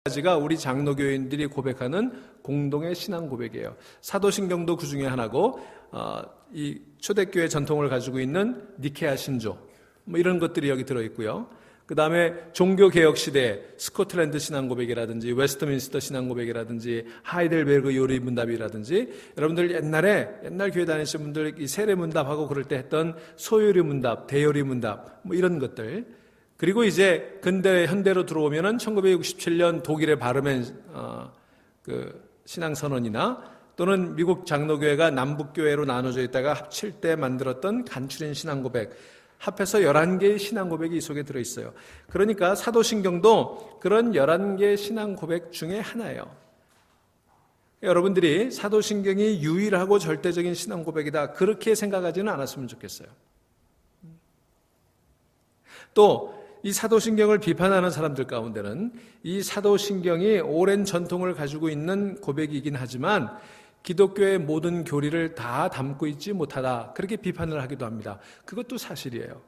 가지가 우리 장로교인들이 고백하는 공동의 신앙 고백이에요. 사도신경도 그 중에 하나고, 이 초대교회 전통을 가지고 있는 니케아 신조, 뭐 이런 것들이 여기 들어있고요. 그 다음에 종교개혁 시대 스코틀랜드 신앙 고백이라든지 웨스트민스터 신앙 고백이라든지 하이델베르그 요리 문답이라든지, 여러분들 옛날 교회 다니시는 분들 이 세례 문답하고 그럴 때 했던 소요리 문답, 대요리 문답, 뭐 이런 것들. 그리고 이제 근대 현대로 들어오면은 1967년 독일의 바르멘 그 신앙 선언이나, 또는 미국 장로교회가 남북교회로 나눠져 있다가 합칠 때 만들었던 간추린 신앙 고백, 합해서 11개의 신앙 고백이 이 속에 들어있어요. 그러니까 사도신경도 그런 11개의 신앙 고백 중에 하나예요. 여러분들이 사도신경이 유일하고 절대적인 신앙 고백이다, 그렇게 생각하지는 않았으면 좋겠어요. 또 이 사도신경을 비판하는 사람들 가운데는 이 사도신경이 오랜 전통을 가지고 있는 고백이긴 하지만 기독교의 모든 교리를 다 담고 있지 못하다, 그렇게 비판을 하기도 합니다. 그것도 사실이에요.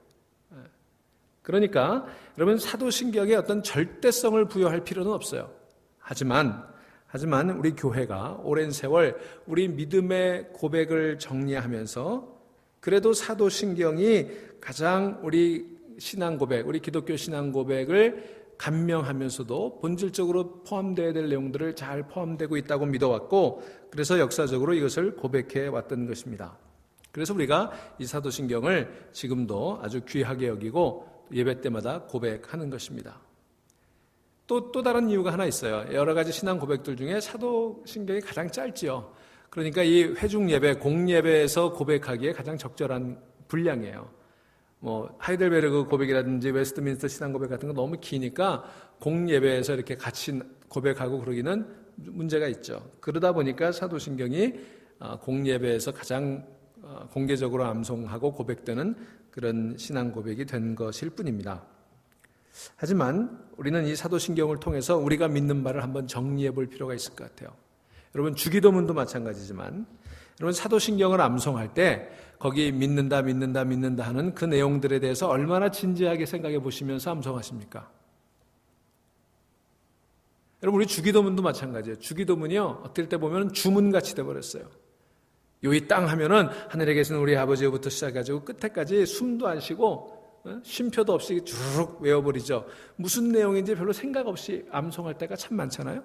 그러니까 여러분, 사도신경에 어떤 절대성을 부여할 필요는 없어요. 하지만 우리 교회가 오랜 세월 우리 믿음의 고백을 정리하면서 그래도 사도신경이 가장 우리 신앙 고백, 우리 기독교 신앙 고백을 감명하면서도 본질적으로 포함되어야 될 내용들을 잘 포함되고 있다고 믿어왔고, 그래서 역사적으로 이것을 고백해 왔던 것입니다. 그래서 우리가 이 사도신경을 지금도 아주 귀하게 여기고 예배 때마다 고백하는 것입니다. 또 다른 이유가 하나 있어요. 여러 가지 신앙 고백들 중에 사도신경이 가장 짧지요. 그러니까 이 회중 예배, 공예배에서 고백하기에 가장 적절한 분량이에요. 하이델베르그 고백이라든지 웨스트민스터 신앙 고백 같은 거 너무 기니까 공예배에서 이렇게 같이 고백하고 그러기는 문제가 있죠. 그러다 보니까 사도신경이 공예배에서 가장 공개적으로 암송하고 고백되는 그런 신앙 고백이 된 것일 뿐입니다. 하지만 우리는 이 사도신경을 통해서 우리가 믿는 바를 한번 정리해 볼 필요가 있을 것 같아요. 여러분, 주기도문도 마찬가지지만, 여러분, 사도신경을 암송할 때 거기 믿는다 하는 그 내용들에 대해서 얼마나 진지하게 생각해 보시면서 암송하십니까? 여러분, 우리 주기도문도 마찬가지예요. 주기도문이요, 어떨 때 보면 주문같이 돼버렸어요. 요이 땅 하면은 하늘에 계신 우리 아버지부터 시작해가지고 끝에까지 숨도 안 쉬고 쉼표도 없이 주르륵 외워버리죠. 무슨 내용인지 별로 생각 없이 암송할 때가 참 많잖아요.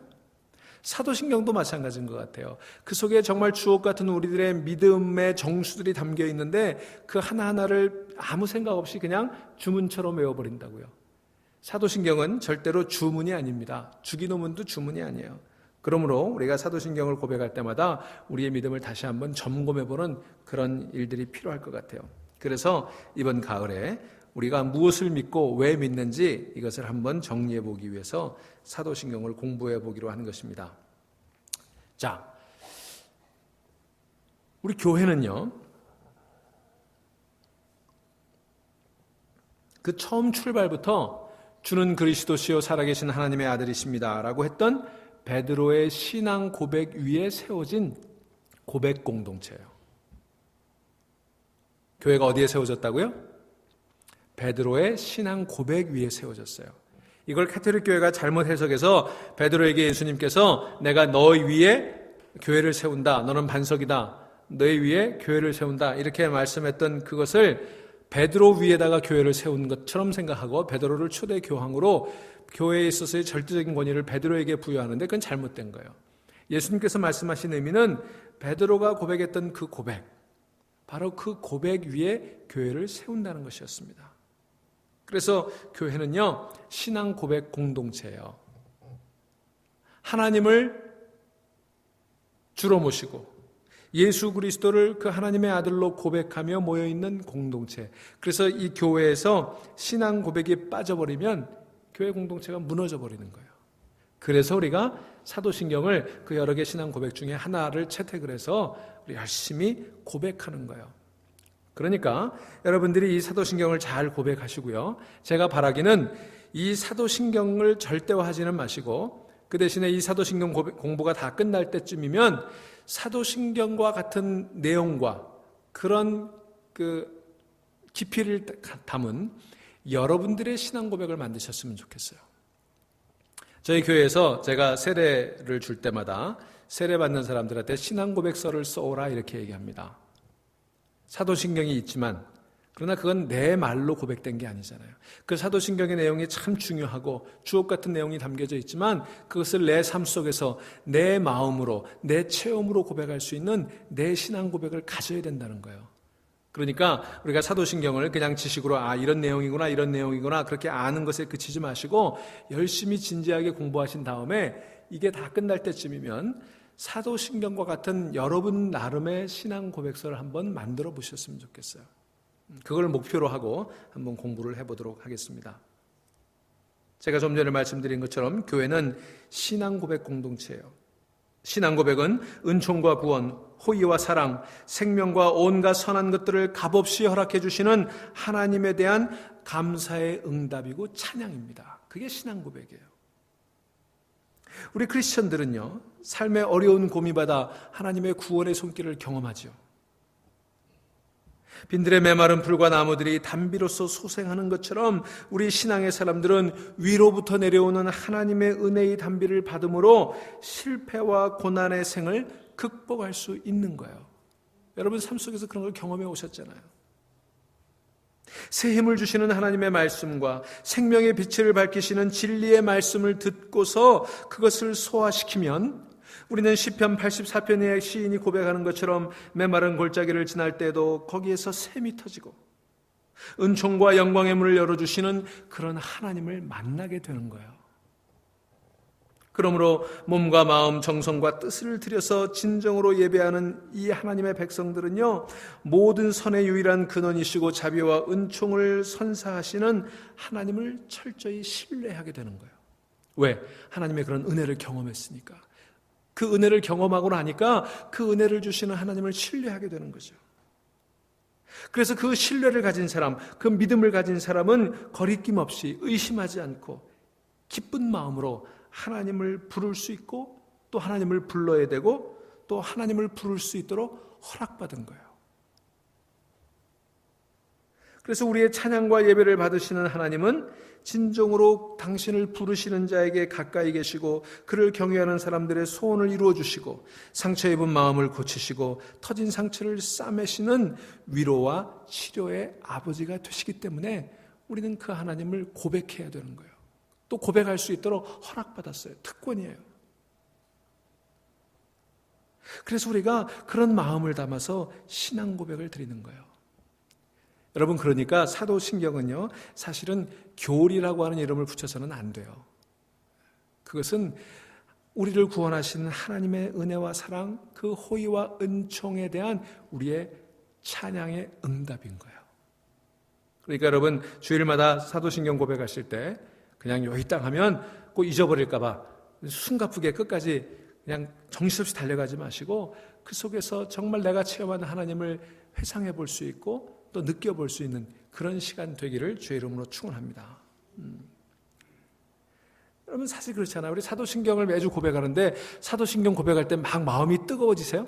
사도신경도 마찬가지인 것 같아요. 그 속에 정말 주옥 같은 우리들의 믿음의 정수들이 담겨 있는데 그 하나하나를 아무 생각 없이 그냥 주문처럼 외워버린다고요. 사도신경은 절대로 주문이 아닙니다. 주기도문도 주문이 아니에요. 그러므로 우리가 사도신경을 고백할 때마다 우리의 믿음을 다시 한번 점검해보는 그런 일들이 필요할 것 같아요. 그래서 이번 가을에 우리가 무엇을 믿고 왜 믿는지 이것을 한번 정리해 보기 위해서 사도신경을 공부해 보기로 하는 것입니다. 자, 우리 교회는요, 그 처음 출발부터 주는 그리스도시요 살아계신 하나님의 아들이십니다 라고 했던 베드로의 신앙 고백 위에 세워진 고백 공동체예요. 교회가 어디에 세워졌다고요? 베드로의 신앙 고백 위에 세워졌어요. 이걸 가톨릭 교회가 잘못 해석해서 베드로에게 예수님께서 내가 너희 위에 교회를 세운다, 너는 반석이다, 너희 위에 교회를 세운다, 이렇게 말씀했던 그것을 베드로 위에다가 교회를 세운 것처럼 생각하고 베드로를 초대 교황으로 교회에 있어서의 절대적인 권위를 베드로에게 부여하는데 그건 잘못된 거예요. 예수님께서 말씀하신 의미는 베드로가 고백했던 그 고백, 바로 그 고백 위에 교회를 세운다는 것이었습니다. 그래서 교회는요, 신앙 고백 공동체예요. 하나님을 주로 모시고 예수 그리스도를 그 하나님의 아들로 고백하며 모여있는 공동체. 그래서 이 교회에서 신앙 고백이 빠져버리면 교회 공동체가 무너져 버리는 거예요. 그래서 우리가 사도신경을 그 여러 개 신앙 고백 중에 하나를 채택을 해서 우리 열심히 고백하는 거예요. 그러니까 여러분들이 이 사도신경을 잘 고백하시고요. 제가 바라기는 이 사도신경을 절대화하지는 마시고 그 대신에 이 사도신경 공부가 다 끝날 때쯤이면 사도신경과 같은 내용과 그런 그 깊이를 담은 여러분들의 신앙 고백을 만드셨으면 좋겠어요. 저희 교회에서 제가 세례를 줄 때마다 세례받는 사람들한테 신앙고백서를 써오라 이렇게 얘기합니다. 사도신경이 있지만 그러나 그건 내 말로 고백된 게 아니잖아요. 그 사도신경의 내용이 참 중요하고 주옥 같은 내용이 담겨져 있지만 그것을 내 삶 속에서 내 마음으로 내 체험으로 고백할 수 있는 내 신앙 고백을 가져야 된다는 거예요. 그러니까 우리가 사도신경을 그냥 지식으로 이런 내용이구나 이런 내용이구나 그렇게 아는 것에 그치지 마시고 열심히 진지하게 공부하신 다음에 이게 다 끝날 때쯤이면 사도신경과 같은 여러분 나름의 신앙 고백서를 한번 만들어 보셨으면 좋겠어요. 그걸 목표로 하고 한번 공부를 해보도록 하겠습니다. 제가 좀 전에 말씀드린 것처럼 교회는 신앙 고백 공동체예요. 신앙 고백은 은총과 구원, 호의와 사랑, 생명과 온갖 선한 것들을 값없이 허락해 주시는 하나님에 대한 감사의 응답이고 찬양입니다. 그게 신앙 고백이에요. 우리 크리스천들은요, 삶의 어려운 고민받아 하나님의 구원의 손길을 경험하죠. 빈들의 메마른 풀과 나무들이 단비로서 소생하는 것처럼 우리 신앙의 사람들은 위로부터 내려오는 하나님의 은혜의 단비를 받음으로 실패와 고난의 생을 극복할 수 있는 거예요. 여러분 삶 속에서 그런 걸 경험해 오셨잖아요. 새 힘을 주시는 하나님의 말씀과 생명의 빛을 밝히시는 진리의 말씀을 듣고서 그것을 소화시키면 우리는 시편 84편의 시인이 고백하는 것처럼 메마른 골짜기를 지날 때도 거기에서 샘이 터지고 은총과 영광의 문을 열어주시는 그런 하나님을 만나게 되는 거예요. 그러므로 몸과 마음, 정성과 뜻을 들여서 진정으로 예배하는 이 하나님의 백성들은요, 모든 선의 유일한 근원이시고 자비와 은총을 선사하시는 하나님을 철저히 신뢰하게 되는 거예요. 왜? 하나님의 그런 은혜를 경험했으니까. 그 은혜를 경험하고 나니까 그 은혜를 주시는 하나님을 신뢰하게 되는 거죠. 그래서 그 신뢰를 가진 사람, 그 믿음을 가진 사람은 거리낌 없이 의심하지 않고 기쁜 마음으로 하나님을 부를 수 있고 또 하나님을 불러야 되고 또 하나님을 부를 수 있도록 허락받은 거예요. 그래서 우리의 찬양과 예배를 받으시는 하나님은 진정으로 당신을 부르시는 자에게 가까이 계시고 그를 경외하는 사람들의 소원을 이루어 주시고 상처 입은 마음을 고치시고 터진 상처를 싸매시는 위로와 치료의 아버지가 되시기 때문에 우리는 그 하나님을 고백해야 되는 거예요. 또 고백할 수 있도록 허락받았어요. 특권이에요. 그래서 우리가 그런 마음을 담아서 신앙 고백을 드리는 거예요. 여러분, 그러니까 사도신경은요, 사실은 교리라고 하는 이름을 붙여서는 안 돼요. 그것은 우리를 구원하시는 하나님의 은혜와 사랑, 그 호의와 은총에 대한 우리의 찬양의 응답인 거예요. 그러니까 여러분, 주일마다 사도신경 고백하실 때 그냥 여기 땅 하면 꼭 잊어버릴까봐 숨가쁘게 끝까지 그냥 정신없이 달려가지 마시고 그 속에서 정말 내가 체험하는 하나님을 회상해 볼 수 있고 또 느껴볼 수 있는 그런 시간 되기를 주의 이름으로 축원합니다. 여러분 사실 그렇잖아요. 우리 사도신경을 매주 고백하는데 사도신경 고백할 때 막 마음이 뜨거워지세요?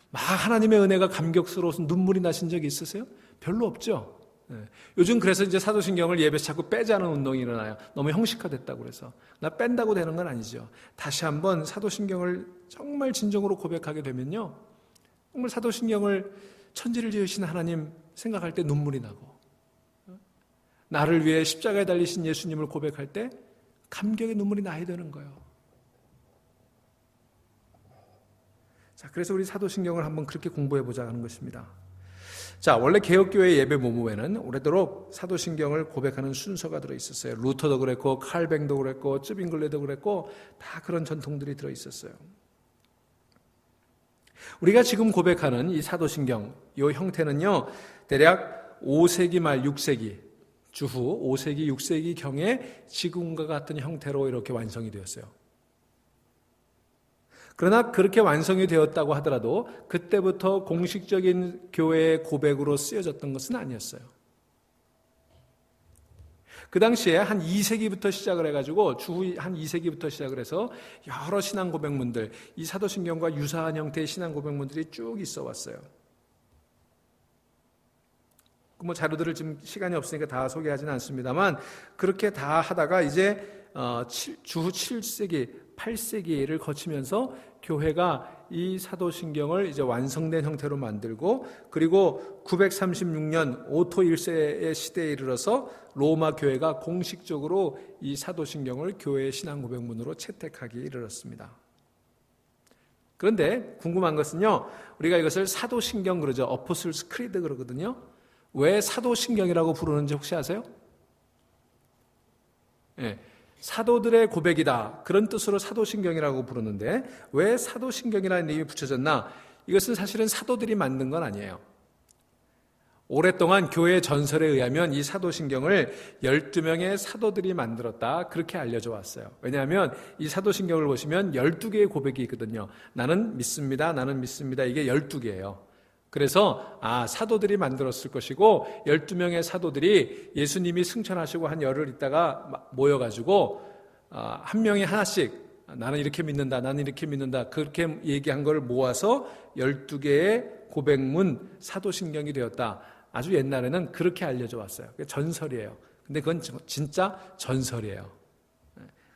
막 하나님의 은혜가 감격스러워서 눈물이 나신 적이 있으세요? 별로 없죠. 요즘 그래서 이제 사도신경을 예배에서 자꾸 빼자는 운동이 일어나요. 너무 형식화됐다고 그래서. 나 뺀다고 되는 건 아니죠. 다시 한번 사도신경을 정말 진정으로 고백하게 되면요, 정말 사도신경을 천지를 지으신 하나님 생각할 때 눈물이 나고, 나를 위해 십자가에 달리신 예수님을 고백할 때 감격의 눈물이 나야 되는 거예요. 자, 그래서 우리 사도신경을 한번 그렇게 공부해보자 하는 것입니다. 자, 원래 개혁교회 예배 모무에는 오래도록 사도신경을 고백하는 순서가 들어있었어요. 루터도 그랬고 칼뱅도 그랬고 쯔빙글레도 그랬고 다 그런 전통들이 들어있었어요. 우리가 지금 고백하는 이 사도신경, 이 형태는요, 대략 5세기 말 6세기, 주후 5세기, 6세기 경에 지금과 같은 형태로 이렇게 완성이 되었어요. 그러나 그렇게 완성이 되었다고 하더라도 그때부터 공식적인 교회의 고백으로 쓰여졌던 것은 아니었어요. 그 당시에 한 2세기부터 시작을 해가지고 주후 한 2세기부터 시작을 해서 여러 신앙 고백문들, 이 사도신경과 유사한 형태의 신앙 고백문들이 쭉 있어 왔어요. 뭐 자료들을 지금 시간이 없으니까 다 소개하지는 않습니다만 그렇게 다 하다가 이제 주후 7세기, 8세기를 거치면서 교회가 이 사도신경을 이제 완성된 형태로 만들고, 그리고 936년 오토 1세의 시대에 이르러서 로마 교회가 공식적으로 이 사도신경을 교회의 신앙 고백문으로 채택하기에 이르렀습니다. 그런데 궁금한 것은요, 우리가 이것을 사도신경 그러죠. 어포슬스 크리드 그러거든요. 왜 사도신경이라고 부르는지 혹시 아세요? 예, 사도들의 고백이다, 그런 뜻으로 사도신경이라고 부르는데, 왜 사도신경이라는 이름이 붙여졌나? 이것은 사실은 사도들이 만든 건 아니에요. 오랫동안 교회 전설에 의하면 이 사도신경을 12명의 사도들이 만들었다, 그렇게 알려져 왔어요. 왜냐하면 이 사도신경을 보시면 12개의 고백이 있거든요. 나는 믿습니다, 나는 믿습니다, 이게 12개예요. 그래서 사도들이 만들었을 것이고, 12명의 사도들이 예수님이 승천하시고 한 열흘 있다가 모여가지고 한 명이 하나씩 나는 이렇게 믿는다, 나는 이렇게 믿는다, 그렇게 얘기한 걸 모아서 12개의 고백문 사도신경이 되었다. 아주 옛날에는 그렇게 알려져 왔어요. 그게 전설이에요. 근데 그건 진짜 전설이에요.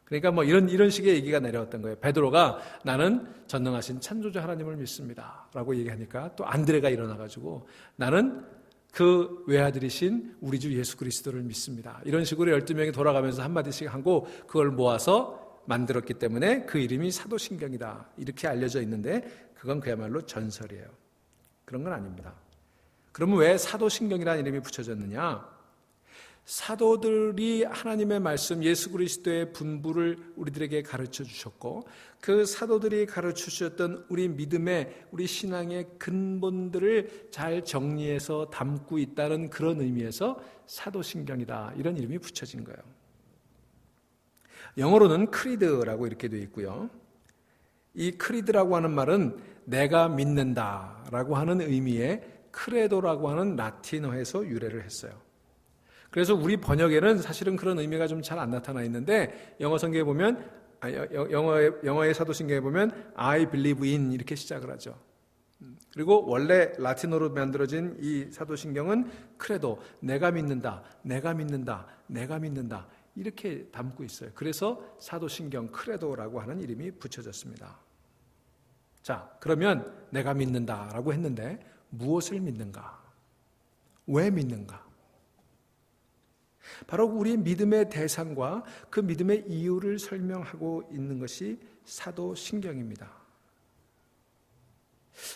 그러니까 뭐 이런 식의 얘기가 내려왔던 거예요. 베드로가 나는 전능하신 창조주 하나님을 믿습니다 라고 얘기하니까, 또 안드레가 일어나가지고 나는 그 외아들이신 우리 주 예수 그리스도를 믿습니다, 이런 식으로 12명이 돌아가면서 한마디씩 하고 그걸 모아서 만들었기 때문에 그 이름이 사도신경이다, 이렇게 알려져 있는데, 그건 그야말로 전설이에요. 그런 건 아닙니다. 그러면 왜 사도신경이라는 이름이 붙여졌느냐? 사도들이 하나님의 말씀, 예수 그리스도의 분부를 우리들에게 가르쳐 주셨고, 그 사도들이 가르쳐 주셨던 우리 믿음의, 우리 신앙의 근본들을 잘 정리해서 담고 있다는 그런 의미에서 사도신경이다, 이런 이름이 붙여진 거예요. 영어로는 크리드라고 이렇게 되어 있고요. 이 크리드라고 하는 말은 내가 믿는다라고 하는 의미의 크레도라고 하는 라틴어에서 유래를 했어요. 그래서 우리 번역에는 사실은 그런 의미가 좀 잘 안 나타나 있는데, 영어 성경에 보면, 영어의 사도신경에 보면 I believe in 이렇게 시작을 하죠. 그리고 원래 라틴어로 만들어진 이 사도신경은 크레도, 내가 믿는다, 내가 믿는다, 내가 믿는다, 이렇게 담고 있어요. 그래서 사도신경 크레도라고 하는 이름이 붙여졌습니다. 자, 그러면 내가 믿는다라고 했는데 무엇을 믿는가? 왜 믿는가? 바로 우리 믿음의 대상과 그 믿음의 이유를 설명하고 있는 것이 사도신경입니다.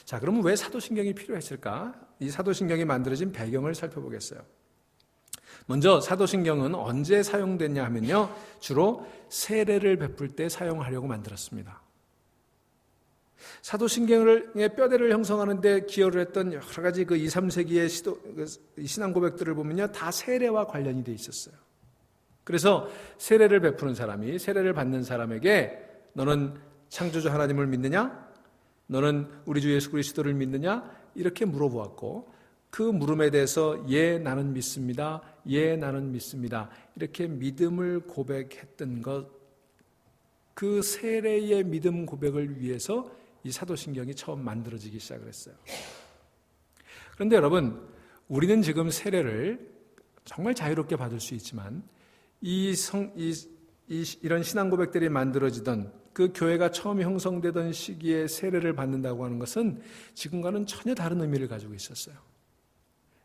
자, 그러면 왜 사도신경이 필요했을까? 이 사도신경이 만들어진 배경을 살펴보겠어요. 먼저 사도신경은 언제 사용됐냐 하면요, 주로 세례를 베풀 때 사용하려고 만들었습니다. 사도신경의 뼈대를 형성하는 데 기여를 했던 여러 가지 그 2, 3세기의 신앙 고백들을 보면요, 다 세례와 관련이 돼 있었어요. 그래서 세례를 베푸는 사람이 세례를 받는 사람에게 너는 창조주 하나님을 믿느냐? 너는 우리 주 예수 그리스도를 믿느냐? 이렇게 물어보았고, 그 물음에 대해서 예, 나는 믿습니다, 예, 나는 믿습니다, 이렇게 믿음을 고백했던 것, 그 세례의 믿음 고백을 위해서 이 사도신경이 처음 만들어지기 시작을 했어요. 그런데 여러분, 우리는 지금 세례를 정말 자유롭게 받을 수 있지만 이런 신앙 고백들이 만들어지던 그 교회가 처음 형성되던 시기에 세례를 받는다고 하는 것은 지금과는 전혀 다른 의미를 가지고 있었어요.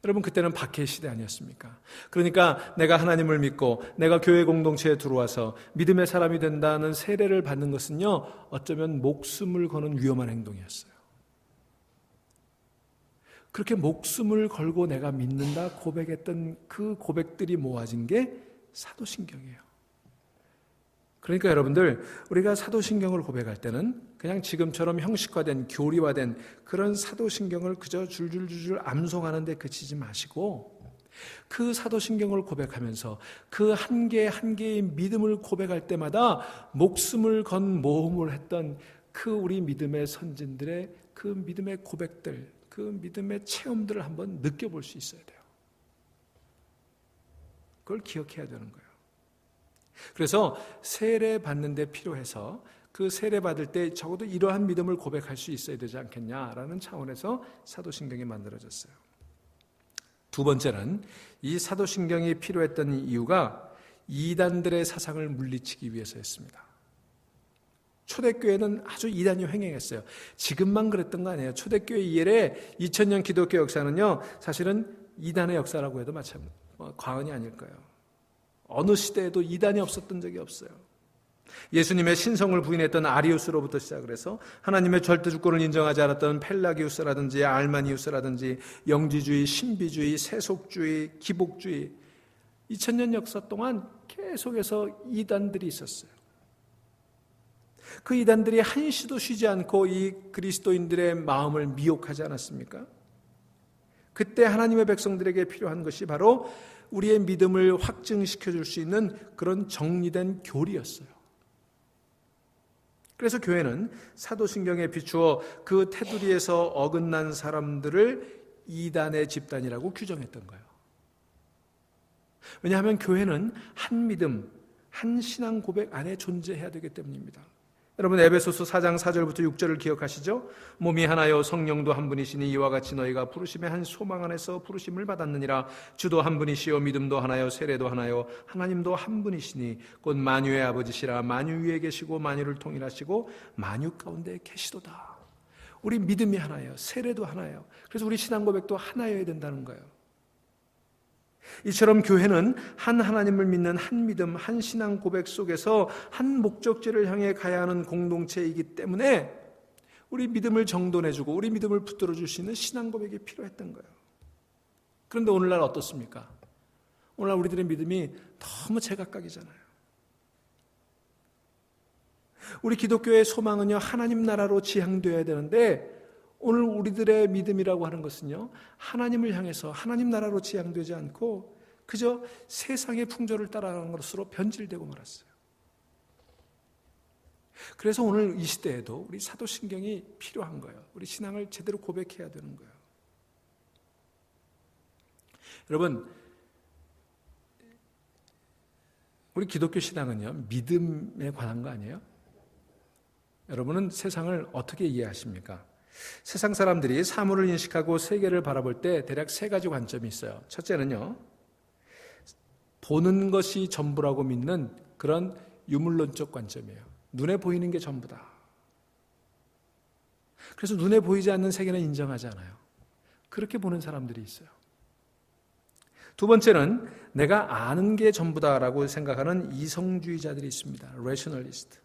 여러분, 그때는 박해 시대 아니었습니까? 그러니까 내가 하나님을 믿고 내가 교회 공동체에 들어와서 믿음의 사람이 된다는 세례를 받는 것은요, 어쩌면 목숨을 거는 위험한 행동이었어요. 그렇게 목숨을 걸고 내가 믿는다 고백했던 그 고백들이 모아진 게 사도신경이에요. 그러니까 여러분들, 우리가 사도신경을 고백할 때는 그냥 지금처럼 형식화된, 교리화된 그런 사도신경을 그저 줄줄줄줄 암송하는 데 그치지 마시고, 그 사도신경을 고백하면서 그 한 개 한 개의 믿음을 고백할 때마다 목숨을 건 모험을 했던 그 우리 믿음의 선진들의 그 믿음의 고백들, 그 믿음의 체험들을 한번 느껴볼 수 있어야 돼요. 그걸 기억해야 되는 거예요. 그래서 세례 받는 데 필요해서 그 세례 받을 때 적어도 이러한 믿음을 고백할 수 있어야 되지 않겠냐라는 차원에서 사도신경이 만들어졌어요. 두 번째는 이 사도신경이 필요했던 이유가 이단들의 사상을 물리치기 위해서였습니다. 초대교회는 아주 이단이 횡행했어요. 지금만 그랬던 거 아니에요. 초대교회 이래 2000년 기독교 역사는요, 사실은 이단의 역사라고 해도 과언이 아닐 거예요. 어느 시대에도 이단이 없었던 적이 없어요. 예수님의 신성을 부인했던 아리우스로부터 시작을 해서 하나님의 절대 주권을 인정하지 않았던 펠라기우스라든지 알마니우스라든지 영지주의, 신비주의, 세속주의, 기복주의, 2000년 역사 동안 계속해서 이단들이 있었어요. 그 이단들이 한시도 쉬지 않고 이 그리스도인들의 마음을 미혹하지 않았습니까? 그때 하나님의 백성들에게 필요한 것이 바로 우리의 믿음을 확증시켜 줄 수 있는 그런 정리된 교리였어요. 그래서 교회는 사도신경에 비추어 그 테두리에서 어긋난 사람들을 이단의 집단이라고 규정했던 거예요. 왜냐하면 교회는 한 믿음, 한 신앙 고백 안에 존재해야 되기 때문입니다. 여러분, 에베소서 4장 4절부터 6절을 기억하시죠? 몸이 하나요 성령도 한 분이시니 이와 같이 너희가 부르심의 한 소망 안에서 부르심을 받았느니라. 주도 한 분이시요 믿음도 하나요 세례도 하나요 하나님도 한 분이시니 곧 만유의 아버지시라. 만유 위에 계시고 만유를 통일하시고 만유 가운데 계시도다. 우리 믿음이 하나예요. 세례도 하나예요. 그래서 우리 신앙 고백도 하나여야 된다는 거예요. 이처럼 교회는 한 하나님을 믿는 한 믿음, 한 신앙 고백 속에서 한 목적지를 향해 가야 하는 공동체이기 때문에 우리 믿음을 정돈해주고 우리 믿음을 붙들어줄 수 있는 신앙 고백이 필요했던 거예요. 그런데 오늘날 어떻습니까? 오늘날 우리들의 믿음이 너무 제각각이잖아요. 우리 기독교의 소망은요, 하나님 나라로 지향되어야 되는데 오늘 우리들의 믿음이라고 하는 것은요, 하나님을 향해서 하나님 나라로 지향되지 않고 그저 세상의 풍조를 따라가는 것으로 변질되고 말았어요. 그래서 오늘 이 시대에도 우리 사도신경이 필요한 거예요. 우리 신앙을 제대로 고백해야 되는 거예요. 여러분, 우리 기독교 신앙은요, 믿음에 관한 거 아니에요? 여러분은 세상을 어떻게 이해하십니까? 세상 사람들이 사물을 인식하고 세계를 바라볼 때 대략 세 가지 관점이 있어요. 첫째는요, 보는 것이 전부라고 믿는 그런 유물론적 관점이에요. 눈에 보이는 게 전부다. 그래서 눈에 보이지 않는 세계는 인정하지 않아요. 그렇게 보는 사람들이 있어요. 두 번째는 내가 아는 게 전부다라고 생각하는 이성주의자들이 있습니다. 레셔널리스트.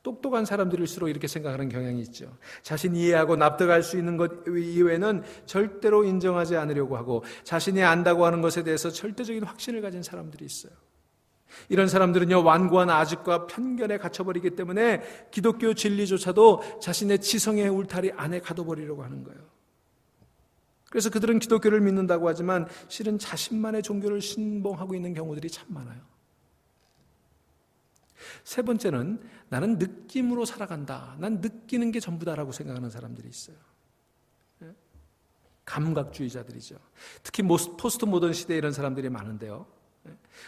똑똑한 사람들일수록 이렇게 생각하는 경향이 있죠. 자신이 이해하고 납득할 수 있는 것 이외에는 절대로 인정하지 않으려고 하고 자신이 안다고 하는 것에 대해서 절대적인 확신을 가진 사람들이 있어요. 이런 사람들은요, 완고한 아집과 편견에 갇혀버리기 때문에 기독교 진리조차도 자신의 지성의 울타리 안에 가둬버리려고 하는 거예요. 그래서 그들은 기독교를 믿는다고 하지만 실은 자신만의 종교를 신봉하고 있는 경우들이 참 많아요. 세 번째는 나는 느낌으로 살아간다. 난 느끼는 게 전부다라고 생각하는 사람들이 있어요. 감각주의자들이죠. 특히 포스트 모던 시대에 이런 사람들이 많은데요.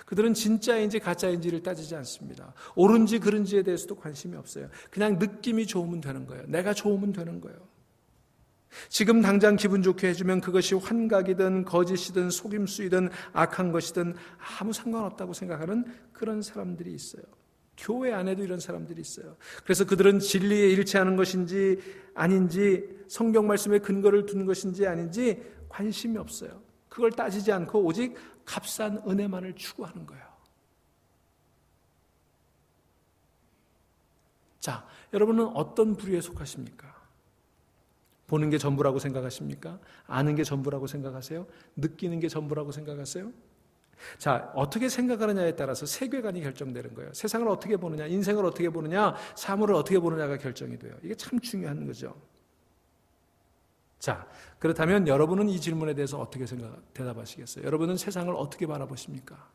그들은 진짜인지 가짜인지를 따지지 않습니다. 옳은지 그른지에 대해서도 관심이 없어요. 그냥 느낌이 좋으면 되는 거예요. 내가 좋으면 되는 거예요. 지금 당장 기분 좋게 해주면 그것이 환각이든 거짓이든 속임수이든 악한 것이든 아무 상관없다고 생각하는 그런 사람들이 있어요. 교회 안에도 이런 사람들이 있어요. 그래서 그들은 진리에 일치하는 것인지 아닌지, 성경 말씀에 근거를 둔 것인지 아닌지 관심이 없어요. 그걸 따지지 않고 오직 값싼 은혜만을 추구하는 거예요. 자, 여러분은 어떤 부류에 속하십니까? 보는 게 전부라고 생각하십니까? 아는 게 전부라고 생각하세요? 느끼는 게 전부라고 생각하세요? 자, 어떻게 생각하느냐에 따라서 세계관이 결정되는 거예요. 세상을 어떻게 보느냐, 인생을 어떻게 보느냐, 사물을 어떻게 보느냐가 결정이 돼요. 이게 참 중요한 거죠. 자, 그렇다면 여러분은 이 질문에 대해서 어떻게 대답하시겠어요? 여러분은 세상을 어떻게 바라보십니까?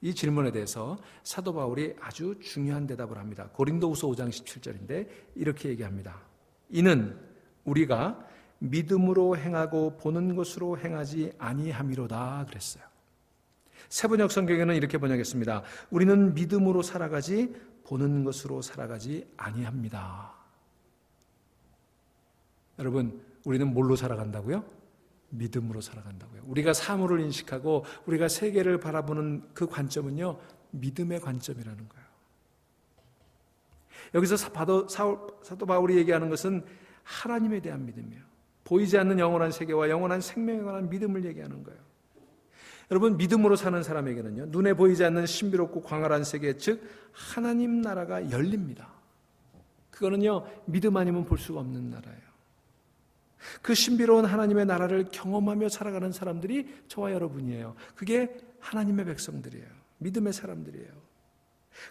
이 질문에 대해서 사도 바울이 아주 중요한 대답을 합니다. 고린도후서 5장 17절인데 이렇게 얘기합니다. 이는 우리가 믿음으로 행하고 보는 것으로 행하지 아니함이로다 그랬어요. 세번역 성경에는 이렇게 번역했습니다. 우리는 믿음으로 살아가지 보는 것으로 살아가지 아니합니다. 여러분, 우리는 뭘로 살아간다고요? 믿음으로 살아간다고요. 우리가 사물을 인식하고 우리가 세계를 바라보는 그 관점은요, 믿음의 관점이라는 거예요. 여기서 사도 바울이 얘기하는 것은 하나님에 대한 믿음이에요. 보이지 않는 영원한 세계와 영원한 생명에 관한 믿음을 얘기하는 거예요. 여러분, 믿음으로 사는 사람에게는요, 눈에 보이지 않는 신비롭고 광활한 세계, 즉 하나님 나라가 열립니다. 그거는요, 믿음 아니면 볼 수가 없는 나라예요. 그 신비로운 하나님의 나라를 경험하며 살아가는 사람들이 저와 여러분이에요. 그게 하나님의 백성들이에요. 믿음의 사람들이에요.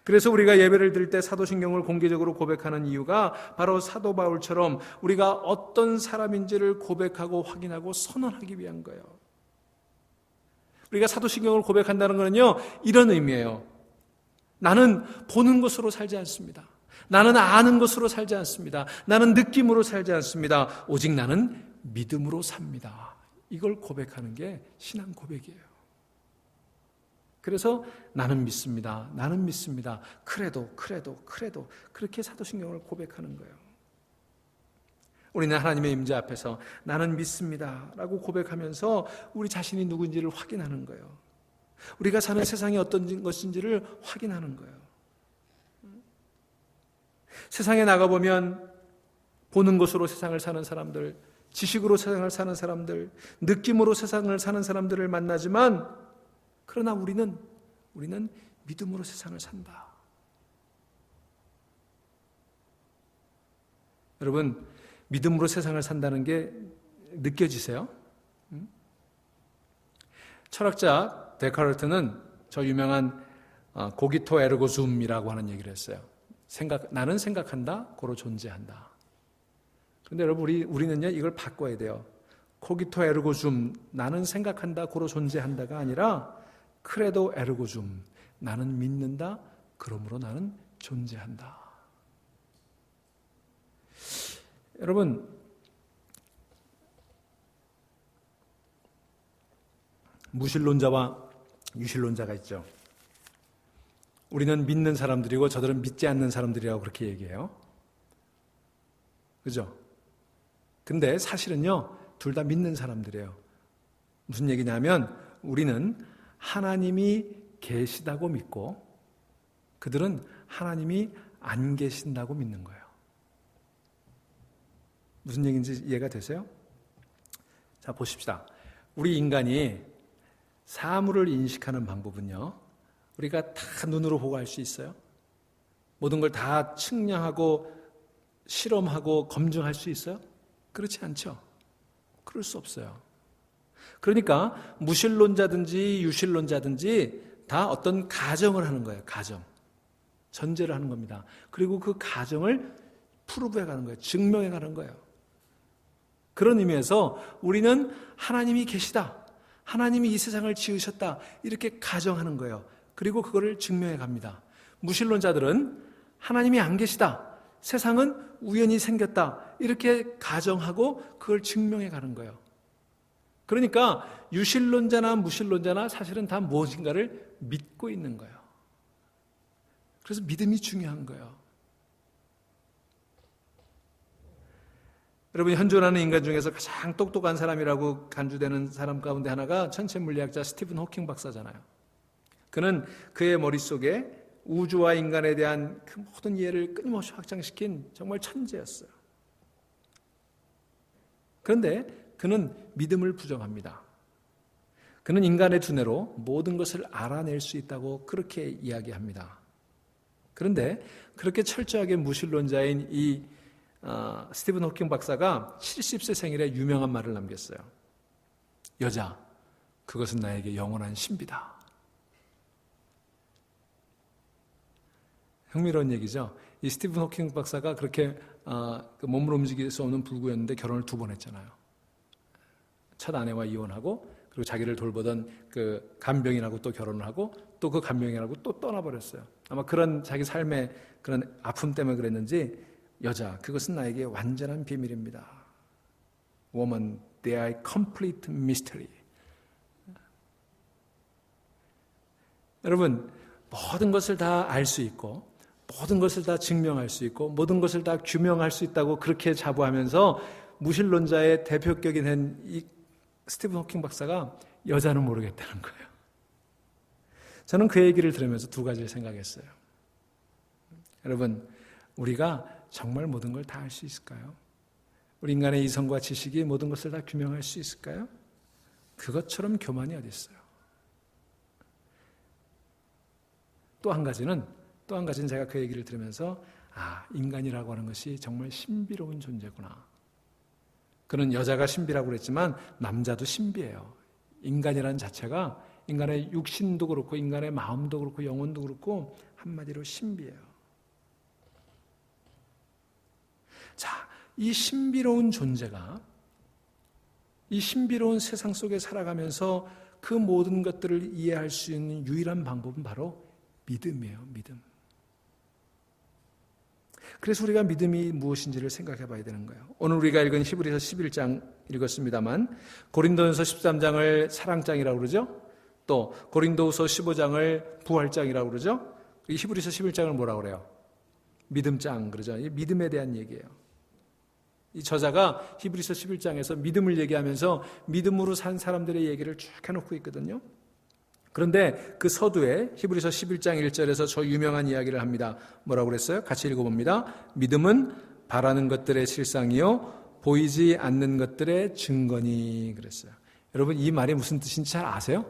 그래서 우리가 예배를 드릴 때 사도신경을 공개적으로 고백하는 이유가 바로 사도 바울처럼 우리가 어떤 사람인지를 고백하고 확인하고 선언하기 위한 거예요. 우리가 사도신경을 고백한다는 것은요, 이런 의미예요. 나는 보는 것으로 살지 않습니다. 나는 아는 것으로 살지 않습니다. 나는 느낌으로 살지 않습니다. 오직 나는 믿음으로 삽니다. 이걸 고백하는 게 신앙 고백이에요. 그래서 나는 믿습니다. 나는 믿습니다. 그래도 그렇게 사도신경을 고백하는 거예요. 우리는 하나님의 임재 앞에서 나는 믿습니다 라고 고백하면서 우리 자신이 누구인지를 확인하는 거예요. 우리가 사는 세상이 어떤 것인지를 확인하는 거예요. 세상에 나가보면 보는 것으로 세상을 사는 사람들, 지식으로 세상을 사는 사람들, 느낌으로 세상을 사는 사람들을 만나지만, 그러나 우리는 믿음으로 세상을 산다. 여러분, 믿음으로 세상을 산다는 게 느껴지세요? 철학자 데카르트는 저 유명한 고기토 에르고 줌이라고 하는 얘기를 했어요. 나는 생각한다, 고로 존재한다. 그런데 여러분, 우리는요, 이걸 바꿔야 돼요. 코기토 에르고 줌, 나는 생각한다, 고로 존재한다가 아니라 크레도 에르고 줌, 나는 믿는다, 그러므로 나는 존재한다. 여러분, 무신론자와 유신론자가 있죠. 우리는 믿는 사람들이고 저들은 믿지 않는 사람들이라고 그렇게 얘기해요. 그죠? 근데 사실은요, 둘 다 믿는 사람들이에요. 무슨 얘기냐면 우리는 하나님이 계시다고 믿고 그들은 하나님이 안 계신다고 믿는 거예요. 무슨 얘기인지 이해가 되세요? 자, 보십시다. 우리 인간이 사물을 인식하는 방법은요, 우리가 다 눈으로 보고 알 수 있어요? 모든 걸 다 측량하고 실험하고 검증할 수 있어요? 그렇지 않죠. 그럴 수 없어요. 그러니까 무신론자든지 유신론자든지 다 어떤 가정을 하는 거예요. 가정. 전제를 하는 겁니다. 그리고 그 가정을 프루브해 가는 거예요. 증명해 가는 거예요. 그런 의미에서 우리는 하나님이 계시다, 하나님이 이 세상을 지으셨다, 이렇게 가정하는 거예요. 그리고 그거를 증명해 갑니다. 무신론자들은 하나님이 안 계시다, 세상은 우연히 생겼다, 이렇게 가정하고 그걸 증명해 가는 거예요. 그러니까 유신론자나 무신론자나 사실은 다 무엇인가를 믿고 있는 거예요. 그래서 믿음이 중요한 거예요. 여러분, 현존하는 인간 중에서 가장 똑똑한 사람이라고 간주되는 사람 가운데 하나가 천체 물리학자 스티븐 호킹 박사잖아요. 그는 그의 머릿속에 우주와 인간에 대한 그 모든 이해를 끊임없이 확장시킨 정말 천재였어요. 그런데 그는 믿음을 부정합니다. 그는 인간의 두뇌로 모든 것을 알아낼 수 있다고 그렇게 이야기합니다. 그런데 그렇게 철저하게 무신론자인 이 스티븐 호킹 박사가 70세 생일에 유명한 말을 남겼어요. 여자, 그것은 나에게 영원한 신비다. 흥미로운 얘기죠. 이 스티븐 호킹 박사가 그렇게 몸을 움직일 수 없는 불구였는데 결혼을 2번 했잖아요. 첫 아내와 이혼하고, 그리고 자기를 돌보던 그 간병인하고 또 결혼을 하고, 또 그 간병인하고 또 떠나버렸어요. 아마 그런 자기 삶의 그런 아픔 때문에 그랬는지, 여자, 그것은 나에게 완전한 비밀입니다. Woman, they are complete mystery. 여러분, 모든 것을 다 알 수 있고, 모든 것을 다 증명할 수 있고, 모든 것을 다 규명할 수 있다고 그렇게 자부하면서 무신론자의 대표격인 이 스티븐 호킹 박사가 여자는 모르겠다는 거예요. 저는 그 얘기를 들으면서 두 가지를 생각했어요. 여러분, 우리가 정말 모든 걸 다 알 수 있을까요? 우리 인간의 이성과 지식이 모든 것을 다 규명할 수 있을까요? 그것처럼 교만이 어디 있어요? 또 한 가지는 제가 그 얘기를 들으면서 인간이라고 하는 것이 정말 신비로운 존재구나. 그는 여자가 신비라고 그랬지만 남자도 신비해요. 인간이라는 자체가 인간의 육신도 그렇고 인간의 마음도 그렇고 영혼도 그렇고 한마디로 신비해요. 자, 이 신비로운 존재가 이 신비로운 세상 속에 살아가면서 그 모든 것들을 이해할 수 있는 유일한 방법은 바로 믿음이에요. 믿음. 그래서 우리가 믿음이 무엇인지를 생각해 봐야 되는 거예요. 오늘 우리가 읽은 히브리서 11장 읽었습니다만 고린도전서 13장을 사랑장이라고 그러죠. 또 고린도후서 15장을 부활장이라고 그러죠. 히브리서 11장을 뭐라고 그래요? 믿음장 그러죠. 이 믿음에 대한 얘기예요. 이 저자가 히브리서 11장에서 믿음을 얘기하면서 믿음으로 산 사람들의 얘기를 쭉 해놓고 있거든요. 그런데 그 서두에 히브리서 11장 1절에서 저 유명한 이야기를 합니다. 뭐라고 그랬어요? 같이 읽어봅니다. 믿음은 바라는 것들의 실상이요 보이지 않는 것들의 증거니 그랬어요. 여러분 이 말이 무슨 뜻인지 잘 아세요?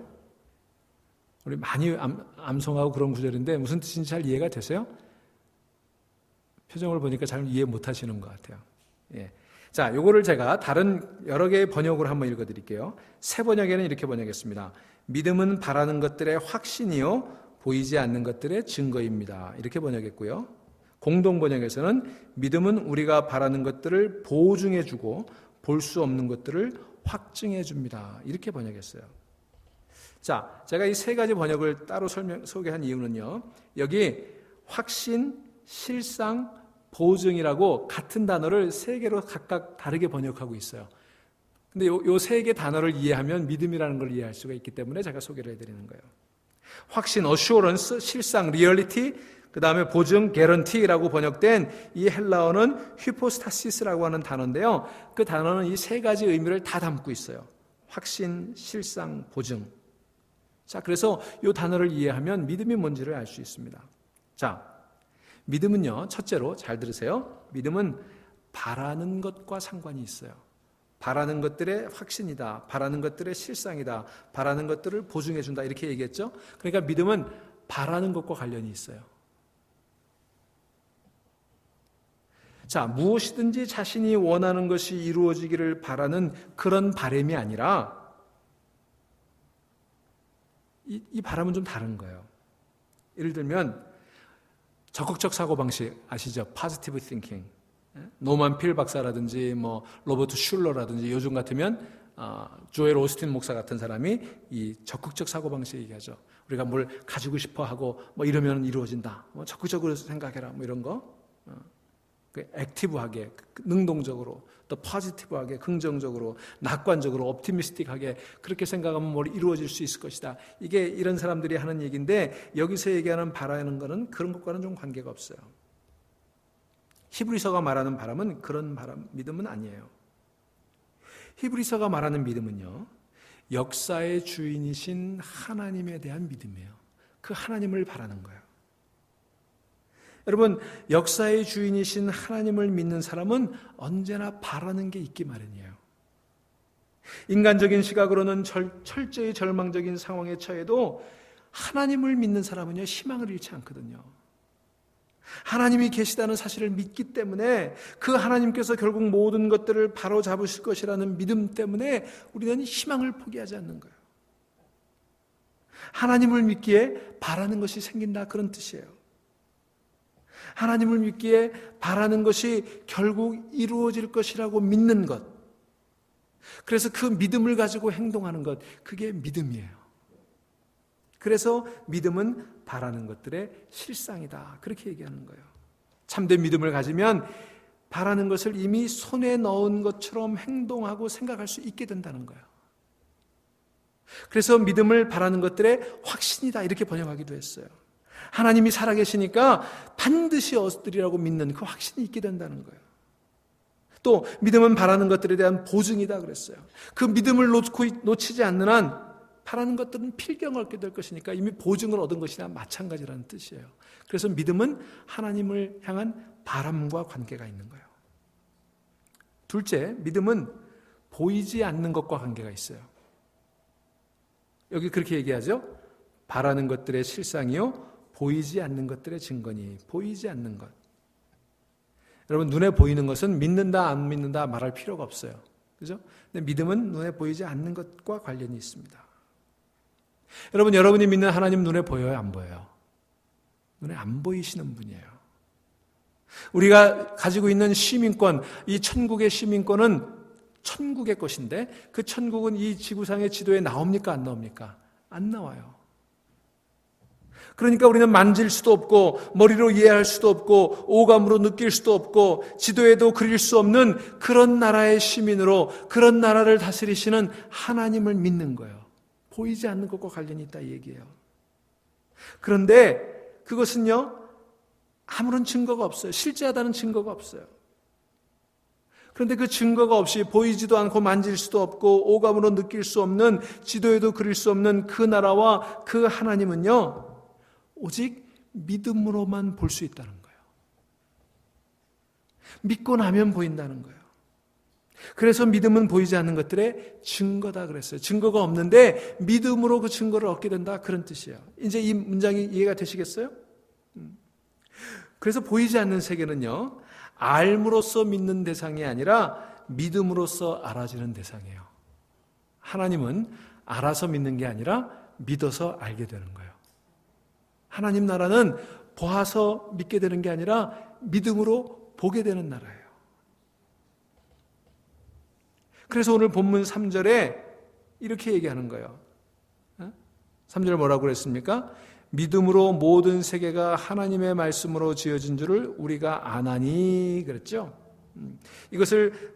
우리 많이 암송하고 그런 구절인데 무슨 뜻인지 잘 이해가 되세요? 표정을 보니까 잘 이해 못하시는 것 같아요. 예. 자, 요거를 제가 다른 여러 개의 번역으로 한번 읽어드릴게요. 새 번역에는 이렇게 번역했습니다. 믿음은 바라는 것들의 확신이요 보이지 않는 것들의 증거입니다. 이렇게 번역했고요. 공동 번역에서는 믿음은 우리가 바라는 것들을 보증해주고 볼 수 없는 것들을 확증해줍니다. 이렇게 번역했어요. 자, 제가 이 세 가지 번역을 따로 소개한 이유는요. 여기 확신, 실상, 보증이라고 같은 단어를 세 개로 각각 다르게 번역하고 있어요. 근데 요 세 개 단어를 이해하면 믿음이라는 걸 이해할 수가 있기 때문에 제가 소개를 해드리는 거예요. 확신, assurance, 실상, reality, 그 다음에 보증, guarantee라고 번역된 이 헬라어는 hypostasis,라고 하는 단어인데요. 그 단어는 이 세 가지 의미를 다 담고 있어요. 확신, 실상, 보증. 자, 그래서 이 단어를 이해하면 믿음이 뭔지를 알 수 있습니다. 자, 믿음은요, 첫째로 잘 들으세요. 믿음은 바라는 것과 상관이 있어요. 바라는 것들의 확신이다. 바라는 것들의 실상이다. 바라는 것들을 보증해준다. 이렇게 얘기했죠. 그러니까 믿음은 바라는 것과 관련이 있어요. 자, 무엇이든지 자신이 원하는 것이 이루어지기를 바라는 그런 바람이 아니라 이 바람은 좀 다른 거예요. 예를 들면 적극적 사고방식 아시죠? Positive thinking. 노만 필 박사라든지 뭐 로버트 슐러라든지 요즘 같으면 조엘 오스틴 목사 같은 사람이 이 적극적 사고방식 얘기하죠. 우리가 뭘 가지고 싶어 하고 뭐 이러면 이루어진다. 뭐 적극적으로 생각해라. 뭐 이런 거. 액티브하게, 능동적으로, 또 포지티브하게, 긍정적으로, 낙관적으로, 옵티미스틱하게 그렇게 생각하면 뭘 이루어질 수 있을 것이다. 이게 이런 사람들이 하는 얘기인데 여기서 얘기하는 바라는 거는 그런 것과는 좀 관계가 없어요. 히브리서가 말하는 바람은 그런 믿음은 아니에요. 히브리서가 말하는 믿음은요, 역사의 주인이신 하나님에 대한 믿음이에요. 그 하나님을 바라는 거예요. 여러분, 역사의 주인이신 하나님을 믿는 사람은 언제나 바라는 게 있기 마련이에요. 인간적인 시각으로는 철저히 절망적인 상황에 처해도 하나님을 믿는 사람은요, 희망을 잃지 않거든요. 하나님이 계시다는 사실을 믿기 때문에 그 하나님께서 결국 모든 것들을 바로 잡으실 것이라는 믿음 때문에 우리는 희망을 포기하지 않는 거예요. 하나님을 믿기에 바라는 것이 생긴다, 그런 뜻이에요. 하나님을 믿기에 바라는 것이 결국 이루어질 것이라고 믿는 것. 그래서 그 믿음을 가지고 행동하는 것, 그게 믿음이에요. 그래서 믿음은 바라는 것들의 실상이다, 그렇게 얘기하는 거예요. 참된 믿음을 가지면 바라는 것을 이미 손에 넣은 것처럼 행동하고 생각할 수 있게 된다는 거예요. 그래서 믿음을 바라는 것들의 확신이다, 이렇게 번역하기도 했어요. 하나님이 살아계시니까 반드시 얻으리라고 믿는 그 확신이 있게 된다는 거예요. 또 믿음은 바라는 것들에 대한 보증이다 그랬어요. 그 믿음을 놓치지 않는 한 바라는 것들은 필경을 얻게 될 것이니까 이미 보증을 얻은 것이나 마찬가지라는 뜻이에요. 그래서 믿음은 하나님을 향한 바람과 관계가 있는 거예요. 둘째, 믿음은 보이지 않는 것과 관계가 있어요. 여기 그렇게 얘기하죠. 바라는 것들의 실상이요 보이지 않는 것들의 증거니. 보이지 않는 것. 여러분, 눈에 보이는 것은 믿는다 안 믿는다 말할 필요가 없어요. 그죠? 근데 믿음은 눈에 보이지 않는 것과 관련이 있습니다. 여러분, 여러분이 믿는 하나님 눈에 보여요, 안 보여요? 눈에 안 보이시는 분이에요. 우리가 가지고 있는 시민권, 이 천국의 시민권은 천국의 것인데 그 천국은 이 지구상의 지도에 나옵니까? 안 나옵니까? 안 나와요. 그러니까 우리는 만질 수도 없고 머리로 이해할 수도 없고 오감으로 느낄 수도 없고 지도에도 그릴 수 없는 그런 나라의 시민으로 그런 나라를 다스리시는 하나님을 믿는 거예요. 보이지 않는 것과 관련이 있다 이 얘기예요. 그런데 그것은요 아무런 증거가 없어요. 실제하다는 증거가 없어요. 그런데 그 증거가 없이 보이지도 않고 만질 수도 없고 오감으로 느낄 수 없는 지도에도 그릴 수 없는 그 나라와 그 하나님은요 오직 믿음으로만 볼 수 있다는 거예요. 믿고 나면 보인다는 거예요. 그래서 믿음은 보이지 않는 것들의 증거다 그랬어요. 증거가 없는데 믿음으로 그 증거를 얻게 된다 그런 뜻이에요. 이제 이 문장이 이해가 되시겠어요? 그래서 보이지 않는 세계는요 알므로써 믿는 대상이 아니라 믿음으로써 알아지는 대상이에요. 하나님은 알아서 믿는 게 아니라 믿어서 알게 되는 거예요. 하나님 나라는 보아서 믿게 되는 게 아니라 믿음으로 보게 되는 나라예요. 그래서 오늘 본문 3절에 이렇게 얘기하는 거예요. 3절 뭐라고 그랬습니까? 믿음으로 모든 세계가 하나님의 말씀으로 지어진 줄을 우리가 아나니 그랬죠. 이것을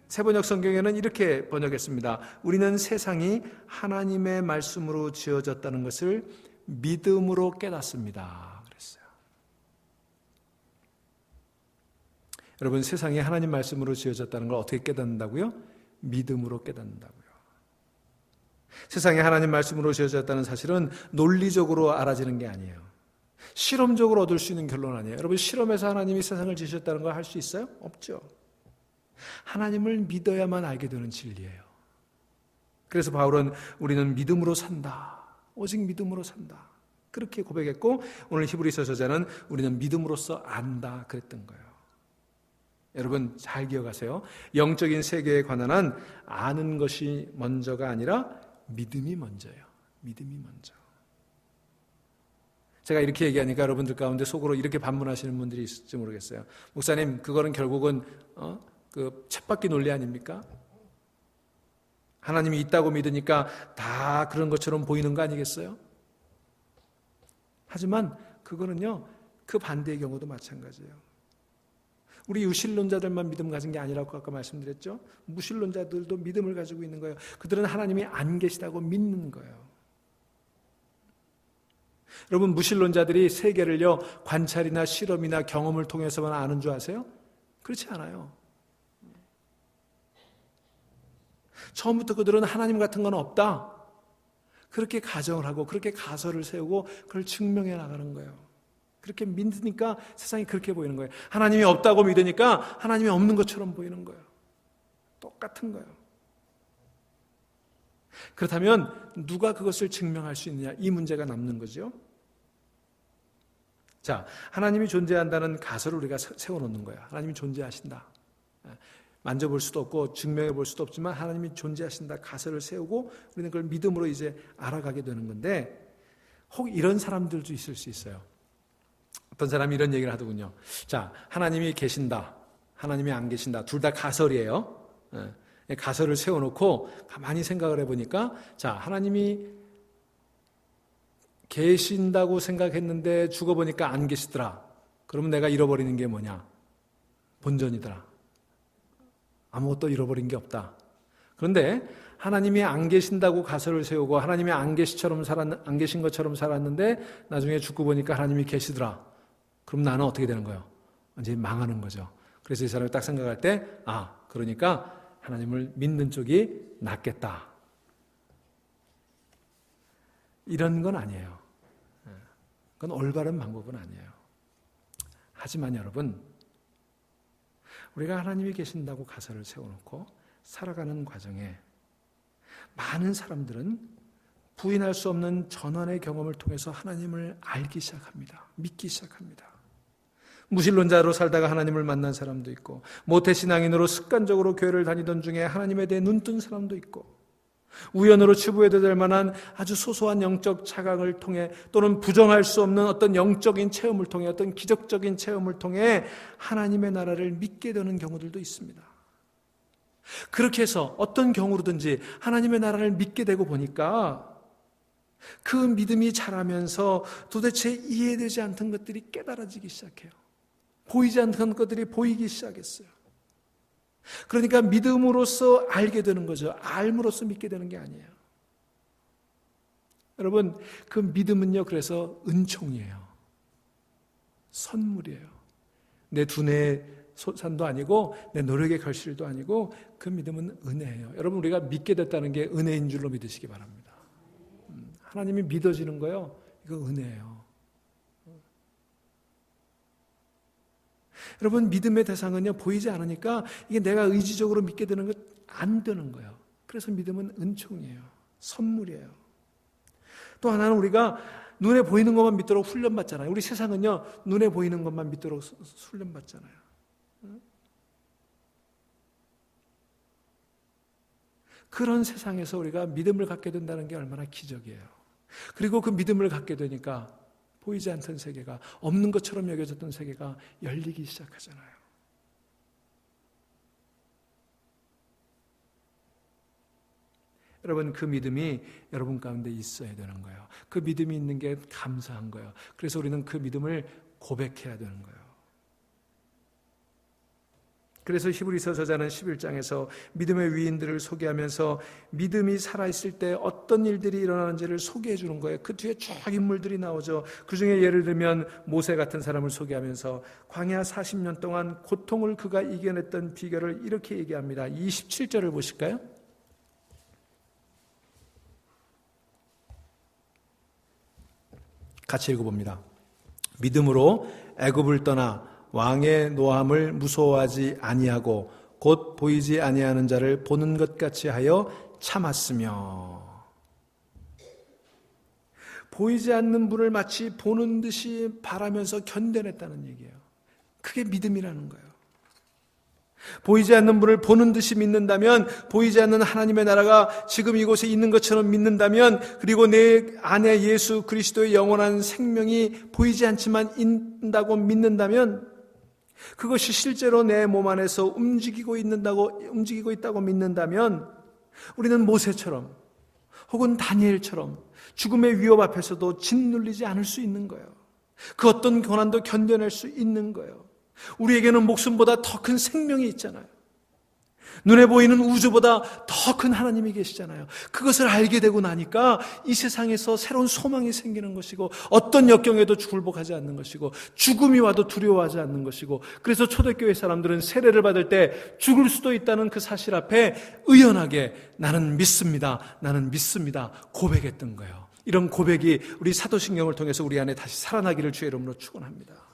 세번역 성경에는 이렇게 번역했습니다. 우리는 세상이 하나님의 말씀으로 지어졌다는 것을 믿음으로 깨닫습니다. 그랬어요. 여러분, 세상이 하나님 말씀으로 지어졌다는 걸 어떻게 깨닫는다고요? 믿음으로 깨닫는다고요. 세상이 하나님 말씀으로 지어졌다는 사실은 논리적으로 알아지는 게 아니에요. 실험적으로 얻을 수 있는 결론 아니에요. 여러분, 실험에서 하나님이 세상을 지으셨다는 걸 할 수 있어요? 없죠. 하나님을 믿어야만 알게 되는 진리예요. 그래서 바울은 우리는 믿음으로 산다. 오직 믿음으로 산다. 그렇게 고백했고 오늘 히브리서 저자는 우리는 믿음으로써 안다 그랬던 거예요. 여러분 잘 기억하세요. 영적인 세계에 관한 한 아는 것이 먼저가 아니라 믿음이 먼저예요. 믿음이 먼저. 제가 이렇게 얘기하니까 여러분들 가운데 속으로 이렇게 반문하시는 분들이 있을지 모르겠어요. 목사님, 그거는 결국은 그 쳇바퀴 논리 아닙니까? 하나님이 있다고 믿으니까 다 그런 것처럼 보이는 거 아니겠어요? 하지만 그거는요, 그 반대의 경우도 마찬가지예요. 우리 유신론자들만 믿음 가진 게 아니라고 아까 말씀드렸죠? 무신론자들도 믿음을 가지고 있는 거예요. 그들은 하나님이 안 계시다고 믿는 거예요. 여러분, 무신론자들이 세계를요, 관찰이나 실험이나 경험을 통해서만 아는 줄 아세요? 그렇지 않아요. 처음부터 그들은 하나님 같은 건 없다. 그렇게 가정을 하고 그렇게 가설을 세우고 그걸 증명해 나가는 거예요. 그렇게 믿으니까 세상이 그렇게 보이는 거예요. 하나님이 없다고 믿으니까 하나님이 없는 것처럼 보이는 거예요. 똑같은 거예요. 그렇다면 누가 그것을 증명할 수 있느냐? 이 문제가 남는 거죠. 자, 하나님이 존재한다는 가설을 우리가 세워놓는 거예요. 하나님이 존재하신다. 만져볼 수도 없고 증명해 볼 수도 없지만 하나님이 존재하신다 가설을 세우고 우리는 그걸 믿음으로 이제 알아가게 되는 건데, 혹 이런 사람들도 있을 수 있어요. 어떤 사람이 이런 얘기를 하더군요. 자, 하나님이 계신다, 하나님이 안 계신다, 둘 다 가설이에요. 가설을 세워놓고 가만히 생각을 해보니까, 자, 하나님이 계신다고 생각했는데 죽어보니까 안 계시더라. 그러면 내가 잃어버리는 게 뭐냐? 본전이더라. 아무것도 잃어버린 게 없다. 그런데 하나님이 안 계신다고 가설을 세우고 하나님이 안 계신 것처럼 살았는데 나중에 죽고 보니까 하나님이 계시더라. 그럼 나는 어떻게 되는 거예요? 이제 망하는 거죠. 그래서 이 사람이 딱 생각할 때, 그러니까 하나님을 믿는 쪽이 낫겠다. 이런 건 아니에요. 그건 올바른 방법은 아니에요. 하지만 여러분, 우리가 하나님이 계신다고 가설을 세워놓고 살아가는 과정에 많은 사람들은 부인할 수 없는 전환의 경험을 통해서 하나님을 알기 시작합니다. 믿기 시작합니다. 무신론자로 살다가 하나님을 만난 사람도 있고, 모태신앙인으로 습관적으로 교회를 다니던 중에 하나님에 대해 눈뜬 사람도 있고, 우연으로 치부해도 될 만한 아주 소소한 영적 자각을 통해, 또는 부정할 수 없는 어떤 영적인 체험을 통해, 어떤 기적적인 체험을 통해 하나님의 나라를 믿게 되는 경우들도 있습니다. 그렇게 해서 어떤 경우로든지 하나님의 나라를 믿게 되고 보니까 그 믿음이 자라면서 도대체 이해되지 않던 것들이 깨달아지기 시작해요. 보이지 않던 것들이 보이기 시작했어요. 그러니까 믿음으로써 알게 되는 거죠. 알므로써 믿게 되는 게 아니에요. 여러분, 그 믿음은요, 그래서 은총이에요. 선물이에요. 내 두뇌의 산도 아니고 내 노력의 결실도 아니고 그 믿음은 은혜예요. 여러분, 우리가 믿게 됐다는 게 은혜인 줄로 믿으시기 바랍니다. 하나님이 믿어지는 거요, 이거 은혜예요. 여러분, 믿음의 대상은요, 보이지 않으니까 이게 내가 의지적으로 믿게 되는 것 안 되는 거예요. 그래서 믿음은 은총이에요. 선물이에요. 또 하나는 우리가 눈에 보이는 것만 믿도록 훈련받잖아요. 우리 세상은요, 눈에 보이는 것만 믿도록 훈련받잖아요. 그런 세상에서 우리가 믿음을 갖게 된다는 게 얼마나 기적이에요. 그리고 그 믿음을 갖게 되니까 보이지 않던 세계가, 없는 것처럼 여겨졌던 세계가 열리기 시작하잖아요. 여러분, 그 믿음이 여러분 가운데 있어야 되는 거예요. 그 믿음이 있는 게 감사한 거예요. 그래서 우리는 그 믿음을 고백해야 되는 거예요. 그래서 히브리서 저자는 11장에서 믿음의 위인들을 소개하면서 믿음이 살아있을 때 어떤 일들이 일어나는지를 소개해 주는 거예요. 그 뒤에 쭉 인물들이 나오죠. 그 중에 예를 들면 모세 같은 사람을 소개하면서 광야 40년 동안 고통을 그가 이겨냈던 비결을 이렇게 얘기합니다. 27절을 보실까요? 같이 읽어봅니다. 믿음으로 애굽을 떠나 왕의 노함을 무서워하지 아니하고 곧 보이지 아니하는 자를 보는 것 같이 하여 참았으며, 보이지 않는 분을 마치 보는 듯이 바라면서 견뎌냈다는 얘기예요. 그게 믿음이라는 거예요. 보이지 않는 분을 보는 듯이 믿는다면, 보이지 않는 하나님의 나라가 지금 이곳에 있는 것처럼 믿는다면, 그리고 내 안에 예수 그리스도의 영원한 생명이 보이지 않지만 있다고 믿는다면, 그것이 실제로 내 몸 안에서 움직이고 있다고 믿는다면, 우리는 모세처럼 혹은 다니엘처럼 죽음의 위협 앞에서도 짓눌리지 않을 수 있는 거예요. 그 어떤 고난도 견뎌낼 수 있는 거예요. 우리에게는 목숨보다 더 큰 생명이 있잖아요. 눈에 보이는 우주보다 더 큰 하나님이 계시잖아요. 그것을 알게 되고 나니까 이 세상에서 새로운 소망이 생기는 것이고, 어떤 역경에도 굴복하지 않는 것이고, 죽음이 와도 두려워하지 않는 것이고, 그래서 초대교회 사람들은 세례를 받을 때 죽을 수도 있다는 그 사실 앞에 의연하게 나는 믿습니다, 나는 믿습니다 고백했던 거예요. 이런 고백이 우리 사도신경을 통해서 우리 안에 다시 살아나기를 주의 이름으로 축원합니다.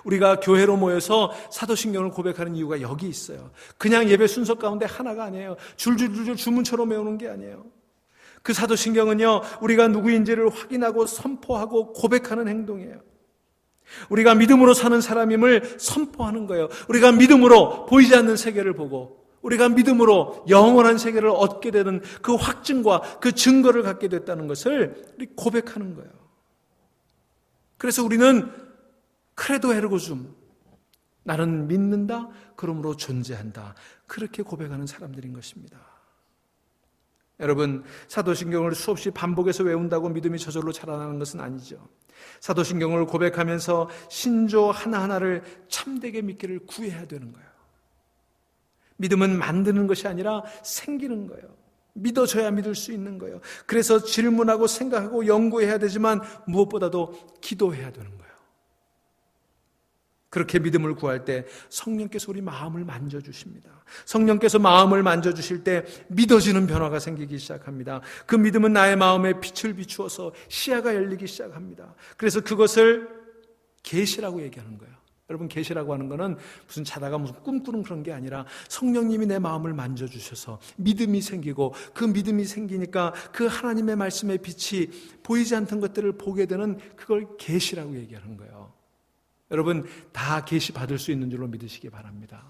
우리가 교회로 모여서 사도신경을 고백하는 이유가 여기 있어요. 그냥 예배 순서 가운데 하나가 아니에요. 줄줄줄줄 주문처럼 외우는 게 아니에요. 그 사도신경은요, 우리가 누구인지를 확인하고 선포하고 고백하는 행동이에요. 우리가 믿음으로 사는 사람임을 선포하는 거예요. 우리가 믿음으로 보이지 않는 세계를 보고, 우리가 믿음으로 영원한 세계를 얻게 되는 그 확증과 그 증거를 갖게 됐다는 것을 우리 고백하는 거예요. 그래서 우리는 크레도 에르고줌, 나는 믿는다, 그러므로 존재한다, 그렇게 고백하는 사람들인 것입니다. 여러분, 사도신경을 수없이 반복해서 외운다고 믿음이 저절로 자라나는 것은 아니죠. 사도신경을 고백하면서 신조 하나하나를 참되게 믿기를 구해야 되는 거예요. 믿음은 만드는 것이 아니라 생기는 거예요. 믿어져야 믿을 수 있는 거예요. 그래서 질문하고 생각하고 연구해야 되지만 무엇보다도 기도해야 되는 거예요. 그렇게 믿음을 구할 때 성령께서 우리 마음을 만져주십니다. 성령께서 마음을 만져주실 때 믿어지는 변화가 생기기 시작합니다. 그 믿음은 나의 마음에 빛을 비추어서 시야가 열리기 시작합니다. 그래서 그것을 계시라고 얘기하는 거예요. 여러분, 계시라고 하는 거는 무슨 자다가 무슨 꿈꾸는 그런 게 아니라 성령님이 내 마음을 만져주셔서 믿음이 생기고, 그 믿음이 생기니까 그 하나님의 말씀의 빛이 보이지 않던 것들을 보게 되는, 그걸 계시라고 얘기하는 거예요. 여러분, 다 계시 받을 수 있는 줄로 믿으시기 바랍니다.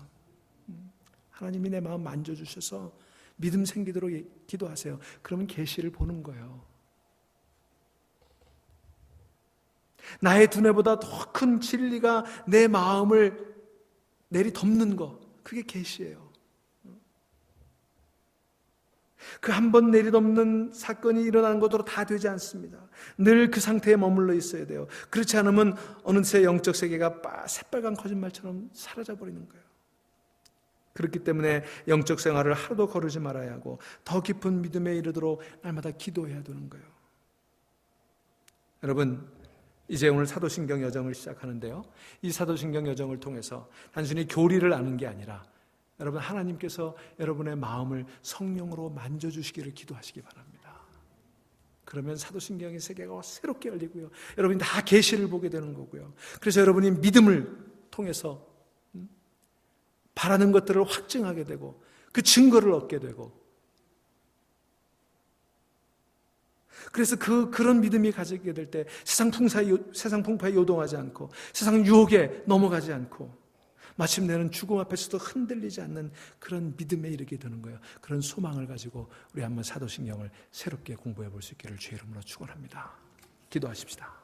하나님이 내 마음 만져주셔서 믿음 생기도록 기도하세요. 그러면 계시를 보는 거예요. 나의 두뇌보다 더 큰 진리가 내 마음을 내리덮는 거, 그게 계시예요. 그 한 번 내리덮는 사건이 일어나는 것으로 다 되지 않습니다. 늘 그 상태에 머물러 있어야 돼요. 그렇지 않으면 어느새 영적 세계가 새빨간 거짓말처럼 사라져버리는 거예요. 그렇기 때문에 영적 생활을 하루도 거르지 말아야 하고, 더 깊은 믿음에 이르도록 날마다 기도해야 되는 거예요. 여러분, 이제 오늘 사도신경 여정을 시작하는데요, 이 사도신경 여정을 통해서 단순히 교리를 아는 게 아니라 여러분, 하나님께서 여러분의 마음을 성령으로 만져주시기를 기도하시기 바랍니다. 그러면 사도신경의 세계가 새롭게 열리고요, 여러분이 다 계시를 보게 되는 거고요. 그래서 여러분이 믿음을 통해서 바라는 것들을 확증하게 되고, 그 증거를 얻게 되고, 그래서 그런 믿음이 가지게 될 때 세상 풍파에 요동하지 않고, 세상 유혹에 넘어가지 않고, 마침내는 죽음 앞에서도 흔들리지 않는 그런 믿음에 이르게 되는 거예요. 그런 소망을 가지고 우리 한번 사도신경을 새롭게 공부해 볼 수 있기를 주의 이름으로 축원합니다. 기도하십시다.